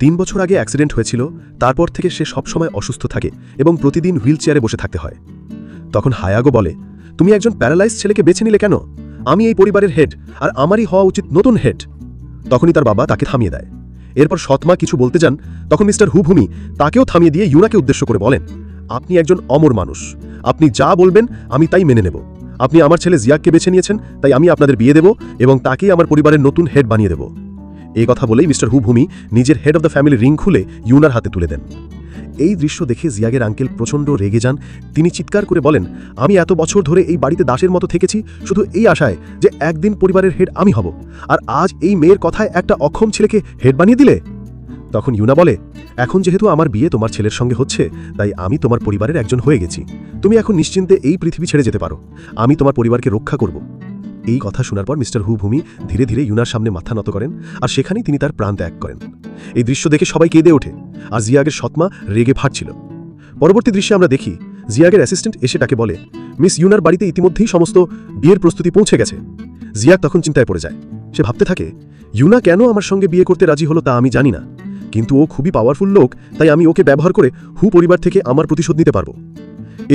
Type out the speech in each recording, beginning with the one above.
3 বছর আগে অ্যাক্সিডেন্ট হয়েছিল, তারপর থেকে সে সবসময় অসুস্থ থাকে এবং প্রতিদিন হুইল চেয়ারে বসে থাকতে হয়। তখন হায়াগো বলে, তুমি একজন প্যারালাইজ ছেলেকে বেছে নিলে কেন? আমি এই পরিবারের হেড, আর আমারই হওয়া উচিত নতুন হেড। তখনই তার বাবা তাকে থামিয়ে দেয়। এরপর সৎমা কিছু বলতে যান, তখন মিস্টার হুভুমি তাকেও থামিয়ে দিয়ে ইউনাকে উদ্দেশ্য করে বলেন, আপনি একজন অমর মানুষ, আপনি যা বলবেন আমি তাই মেনে নেব। আপনি আমার ছেলে জিয়াককে বেছে নিয়েছেন, তাই আমি আপনাদের বিয়ে দেব এবং তাকেই আমার পরিবারের নতুন হেড বানিয়ে দেব। এই কথা বলেই মিস্টার হুভুমি নিজের head of the family ring খুলে ইউনার হাতে তুলে দেন। এই দৃশ্য দেখে জিয়াগের আঙ্কেল প্রচণ্ড রেগে যান। তিনি চিৎকার করে বলেন, আমি এত বছর ধরে এই বাড়িতে দাসের মতো থেকেছি শুধু এই আশায় যে একদিন পরিবারের হেড আমি হব, আর আজ এই মেয়ের কথায় একটা অক্ষম ছেলেকে হেড বানিয়ে দিলে। তখন ইউনা বলে, এখন যেহেতু আমার বিয়ে তোমার ছেলের সঙ্গে হচ্ছে, তাই আমি তোমার পরিবারের একজন হয়ে গেছি। তুমি এখন নিশ্চিন্তে এই পৃথিবী ছেড়ে যেতে পারো। আমি তোমার পরিবারকে রক্ষা করব। এই কথা শোনার পর মিস্টার হুভুমি ধীরে ধীরে ইউনার সামনে মাথা নত করেন, আর সেখানেই তিনি তার প্রাণ ত্যাগ করেন। এই দৃশ্য দেখে সবাই কেঁদে ওঠে, আর জিয়াগের সৎমা রেগে ফাটছিল। পরবর্তী দৃশ্যে আমরা দেখি জিয়াগের অ্যাসিস্ট্যান্ট এসে তাকে বলে, মিস ইউনার বাড়িতে ইতিমধ্যেই সমস্ত বিয়ের প্রস্তুতি পৌঁছে গেছে। জিয়াগ তখন চিন্তায় পড়ে যায়। সে ভাবতে থাকে, ইউনা কেন আমার সঙ্গে বিয়ে করতে রাজি হলো তা আমি জানি না, কিন্তু ও খুবই পাওয়ারফুল লোক, তাই আমি ওকে ব্যবহার করে হু পরিবার থেকে আমার প্রতিশোধ নিতে পারবো।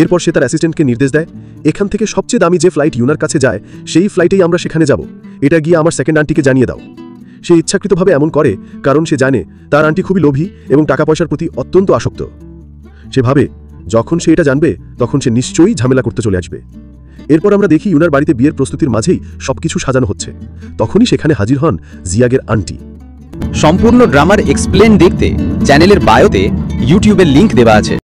এরপর সে তার অ্যাসিস্ট্যান্টকে নির্দেশ দেয়, এখান থেকে সবচেয়ে দামি যে ফ্লাইট ইউনার কাছে যায় সেই ফ্লাইটেই আমরা সেখানে যাব। এটা গিয়ে আমার সেকেন্ড আন্টিকে জানিয়ে দাও। সে ইচ্ছাকৃতভাবে এমন করে কারণ সে জানে তার আন্টি খুবই লোভী এবং টাকা পয়সার প্রতি অত্যন্ত আসক্ত। সে ভাবে যখন সে এটা জানবে তখন সে নিশ্চয়ই ঝামেলা করতে চলে আসবে। এরপর আমরা দেখি ইউনার বাড়িতে বিয়ের প্রস্তুতির মাঝেই সবকিছু সাজানো হচ্ছে। তখনই সেখানে হাজির হন জিয়াগের আন্টি। সম্পূর্ণ ড্রামার এক্সপ্লেন দেখতে চ্যানেলের বায়োতে ইউটিউবের লিংক দেওয়া আছে।